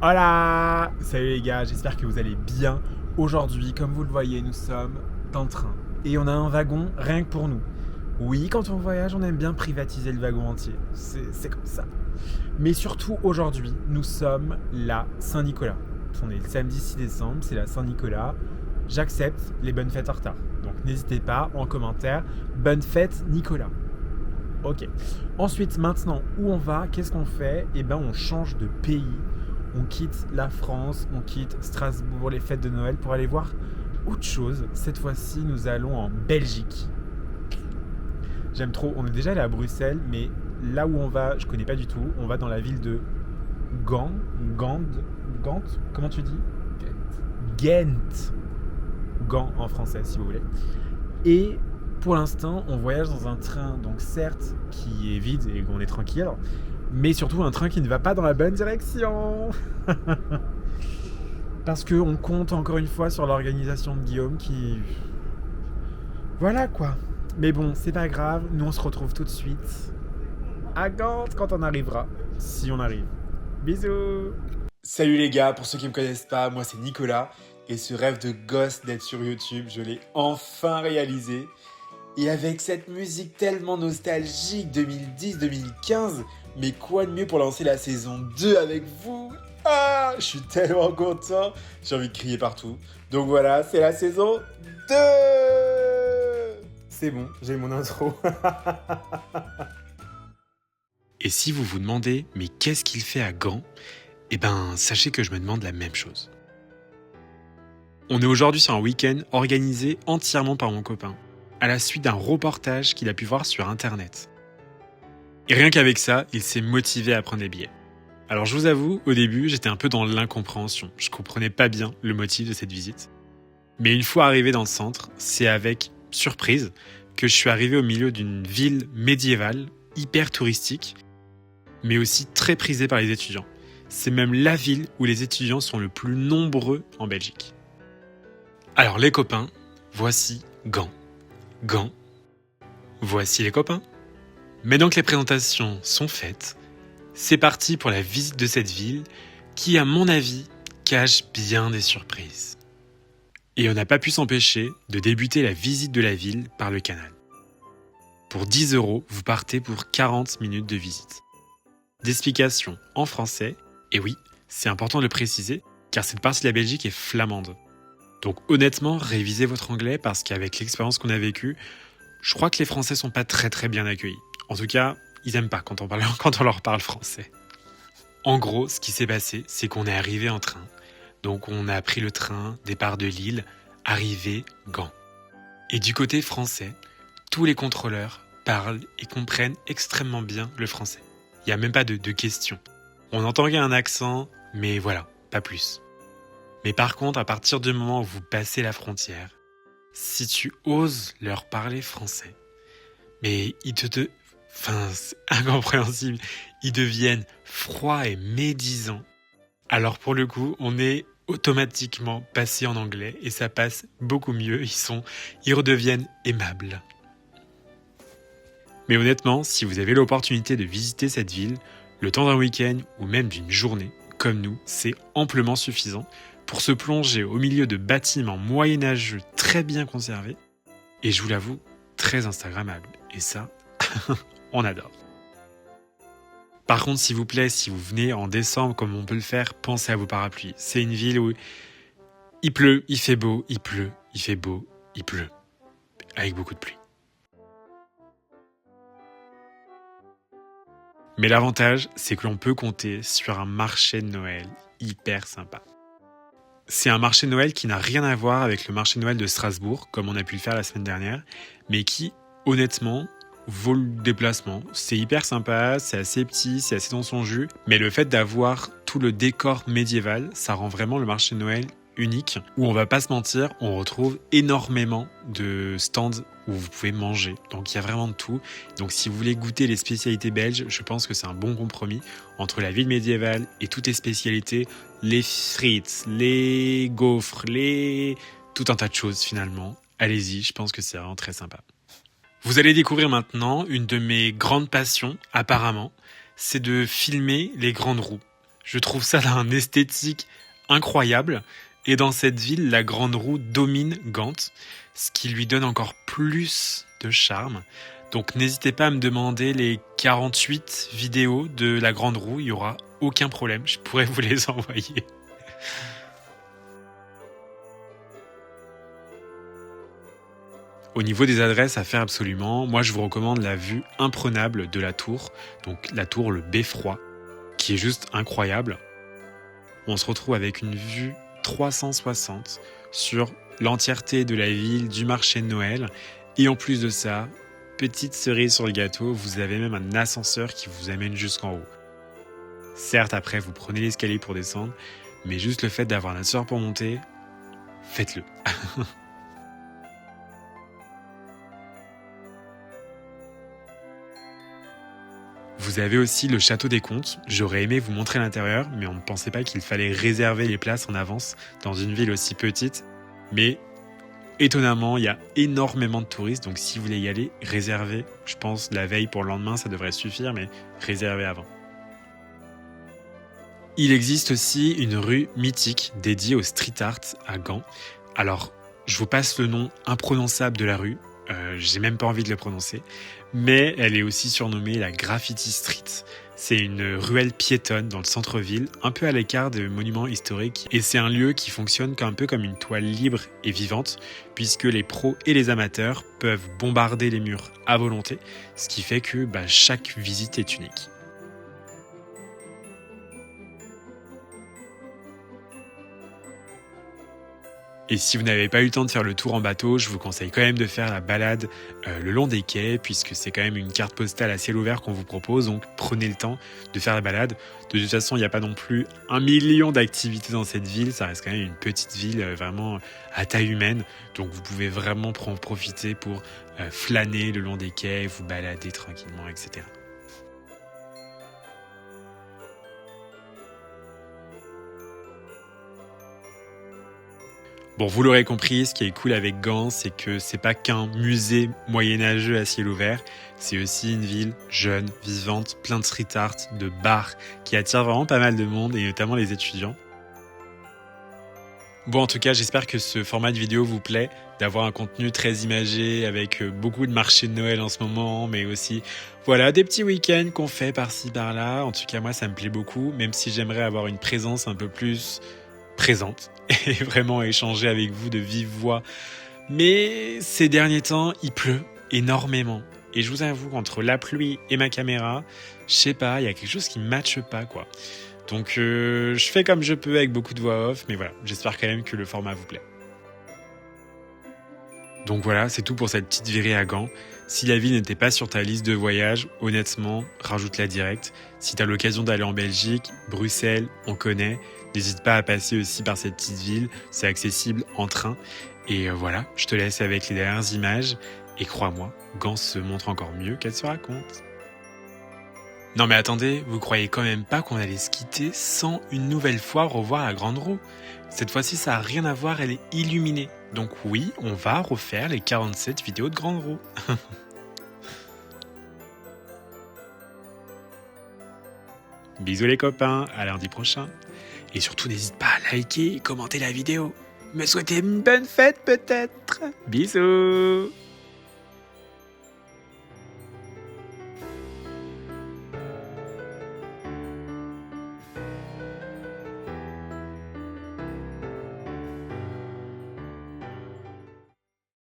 Hola! Salut les gars, j'espère que vous allez bien. Aujourd'hui, comme vous le voyez, nous sommes dans le train. Et on a un wagon rien que pour nous. Oui, quand on voyage, on aime bien privatiser le wagon entier. C'est comme ça. Mais surtout aujourd'hui, nous sommes la Saint-Nicolas. On est le samedi 6 décembre, c'est la Saint-Nicolas. J'accepte les bonnes fêtes en retard. Donc n'hésitez pas en commentaire. Bonne fête Nicolas. Ok. Ensuite, maintenant, où on va? Qu'est-ce qu'on fait? Eh ben, on change de pays. On quitte la France, on quitte Strasbourg, les fêtes de Noël pour aller voir autre chose. Cette fois-ci, nous allons en Belgique. J'aime trop. On est déjà allé à Bruxelles, mais là où on va, je connais pas du tout. On va dans la ville de Gand. Gand. Comment tu dis? Ghent. Gand en français, si vous voulez. Et pour l'instant, on voyage dans un train, donc certes, qui est vide et on est tranquille, mais surtout un train qui ne va pas dans la bonne direction. Parce qu'on compte encore une fois sur l'organisation de Guillaume qui... Voilà quoi. Mais bon, c'est pas grave, nous on se retrouve tout de suite à Gand quand on arrivera. Si on arrive. Bisous. Salut les gars, pour ceux qui me connaissent pas, moi c'est Nicolas. Et ce rêve de gosse d'être sur YouTube, je l'ai enfin réalisé. Et avec cette musique tellement nostalgique 2010-2015, mais quoi de mieux pour lancer la saison 2 avec vous? Ah, je suis tellement content, j'ai envie de crier partout. Donc voilà, c'est la saison 2. C'est bon, j'ai mon intro. Et si vous vous demandez, mais qu'est-ce qu'il fait à Gand? Eh ben, sachez que je me demande la même chose. On est aujourd'hui sur un week-end organisé entièrement par mon copain, à la suite d'un reportage qu'il a pu voir sur internet. Et rien qu'avec ça, il s'est motivé à prendre les billets. Alors je vous avoue, au début, j'étais un peu dans l'incompréhension. Je comprenais pas bien le motif de cette visite. Mais une fois arrivé dans le centre, c'est avec surprise que je suis arrivé au milieu d'une ville médiévale, hyper touristique, mais aussi très prisée par les étudiants. C'est même la ville où les étudiants sont le plus nombreux en Belgique. Alors les copains, voici Gand. Gand, voici les copains. Maintenant que les présentations sont faites, c'est parti pour la visite de cette ville qui, à mon avis, cache bien des surprises. Et on n'a pas pu s'empêcher de débuter la visite de la ville par le canal. Pour 10 €, vous partez pour 40 minutes de visite. D'explications en français, et oui, c'est important de le préciser, car cette partie de la Belgique est flamande. Donc honnêtement, révisez votre anglais parce qu'avec l'expérience qu'on a vécue, je crois que les Français sont pas très bien accueillis. En tout cas, ils aiment pas quand on leur parle français. En gros, ce qui s'est passé, c'est qu'on est arrivé en train. Donc on a pris le train, départ de Lille, arrivé Gand. Et du côté français, tous les contrôleurs parlent et comprennent extrêmement bien le français. Il n'y a même pas de questions. On entend qu'il y a un accent, mais voilà, pas plus. Mais par contre, à partir du moment où vous passez la frontière, si tu oses leur parler français, mais c'est incompréhensible, ils deviennent froids et médisants. Alors pour le coup, on est automatiquement passé en anglais et ça passe beaucoup mieux, ils redeviennent aimables. Mais honnêtement, si vous avez l'opportunité de visiter cette ville, le temps d'un week-end ou même d'une journée, comme nous, c'est amplement suffisant pour se plonger au milieu de bâtiments moyenâgeux très bien conservés et je vous l'avoue, très instagrammables. Et ça, on adore. Par contre, s'il vous plaît, si vous venez en décembre comme on peut le faire, pensez à vos parapluies. C'est une ville où il pleut, il fait beau, il pleut, il fait beau, il pleut. Avec beaucoup de pluie. Mais l'avantage, c'est que l'on peut compter sur un marché de Noël hyper sympa. C'est un marché de Noël qui n'a rien à voir avec le marché de Noël de Strasbourg, comme on a pu le faire la semaine dernière, mais qui, honnêtement, vaut le déplacement. C'est hyper sympa, c'est assez petit, c'est assez dans son jus, mais le fait d'avoir tout le décor médiéval, ça rend vraiment le marché de Noël unique, où on va pas se mentir, on retrouve énormément de stands où vous pouvez manger. Donc il y a vraiment de tout. Donc si vous voulez goûter les spécialités belges, je pense que c'est un bon compromis entre la ville médiévale et toutes les spécialités, les frites, les gaufres, tout un tas de choses finalement. Allez-y, je pense que c'est vraiment très sympa. Vous allez découvrir maintenant une de mes grandes passions, apparemment, c'est de filmer les grandes roues. Je trouve ça d'un esthétique incroyable. Et dans cette ville, la Grande Roue domine Gand, ce qui lui donne encore plus de charme. Donc n'hésitez pas à me demander les 48 vidéos de la Grande Roue, il n'y aura aucun problème, je pourrais vous les envoyer. Au niveau des adresses à faire absolument, moi je vous recommande la vue imprenable de la tour, donc la tour le Beffroi, qui est juste incroyable. On se retrouve avec une vue 360 sur l'entièreté de la ville, du marché de Noël. Et en plus de ça, petite cerise sur le gâteau, vous avez même un ascenseur qui vous amène jusqu'en haut. Certes, après, vous prenez l'escalier pour descendre, mais juste le fait d'avoir un ascenseur pour monter, faites-le. Vous avez aussi le château des Comtes. J'aurais aimé vous montrer l'intérieur, mais on ne pensait pas qu'il fallait réserver les places en avance dans une ville aussi petite. Mais étonnamment, il y a énormément de touristes, donc si vous voulez y aller, réservez. Je pense la veille pour le lendemain, ça devrait suffire, mais réservez avant. Il existe aussi une rue mythique dédiée au street art à Gand. Alors, je vous passe le nom imprononçable de la rue. J'ai même pas envie de le prononcer, mais elle est aussi surnommée la Graffiti Street. C'est une ruelle piétonne dans le centre-ville, un peu à l'écart des monuments historiques, et c'est un lieu qui fonctionne un peu comme une toile libre et vivante, puisque les pros et les amateurs peuvent bombarder les murs à volonté, ce qui fait que chaque visite est unique. Et si vous n'avez pas eu le temps de faire le tour en bateau, je vous conseille quand même de faire la balade le long des quais, puisque c'est quand même une carte postale à ciel ouvert qu'on vous propose, donc prenez le temps de faire la balade. De toute façon, il n'y a pas non plus 1 million d'activités dans cette ville, ça reste quand même une petite ville vraiment à taille humaine, donc vous pouvez vraiment en profiter pour flâner le long des quais, vous balader tranquillement, etc. Bon, vous l'aurez compris, ce qui est cool avec Gand, c'est que c'est pas qu'un musée moyenâgeux à ciel ouvert, c'est aussi une ville jeune, vivante, plein de street art, de bars, qui attire vraiment pas mal de monde, et notamment les étudiants. Bon, en tout cas, j'espère que ce format de vidéo vous plaît, d'avoir un contenu très imagé, avec beaucoup de marchés de Noël en ce moment, mais aussi, voilà, des petits week-ends qu'on fait par-ci, par-là. En tout cas, moi, ça me plaît beaucoup, même si j'aimerais avoir une présence un peu plus présente et vraiment échanger avec vous de vive voix. Mais ces derniers temps, il pleut énormément. Et je vous avoue, entre la pluie et ma caméra, je sais pas, il y a quelque chose qui ne matche pas, quoi. Donc je fais comme je peux avec beaucoup de voix off, mais voilà, j'espère quand même que le format vous plaît. Donc voilà, c'est tout pour cette petite virée à Gand. Si la ville n'était pas sur ta liste de voyage, honnêtement, rajoute-la direct. Si tu as l'occasion d'aller en Belgique, Bruxelles, on connaît. N'hésite pas à passer aussi par cette petite ville, c'est accessible en train. Et voilà, je te laisse avec les dernières images. Et crois-moi, Gand se montre encore mieux qu'elle se raconte. Non mais attendez, vous croyez quand même pas qu'on allait se quitter sans une nouvelle fois revoir la Grande Roue? Cette fois-ci, ça n'a rien à voir, elle est illuminée. Donc oui, on va refaire les 47 vidéos de Grande Roue. Bisous les copains, à lundi prochain. Et surtout, n'hésite pas à liker et commenter la vidéo. Me souhaiter une bonne fête peut-être. Bisous.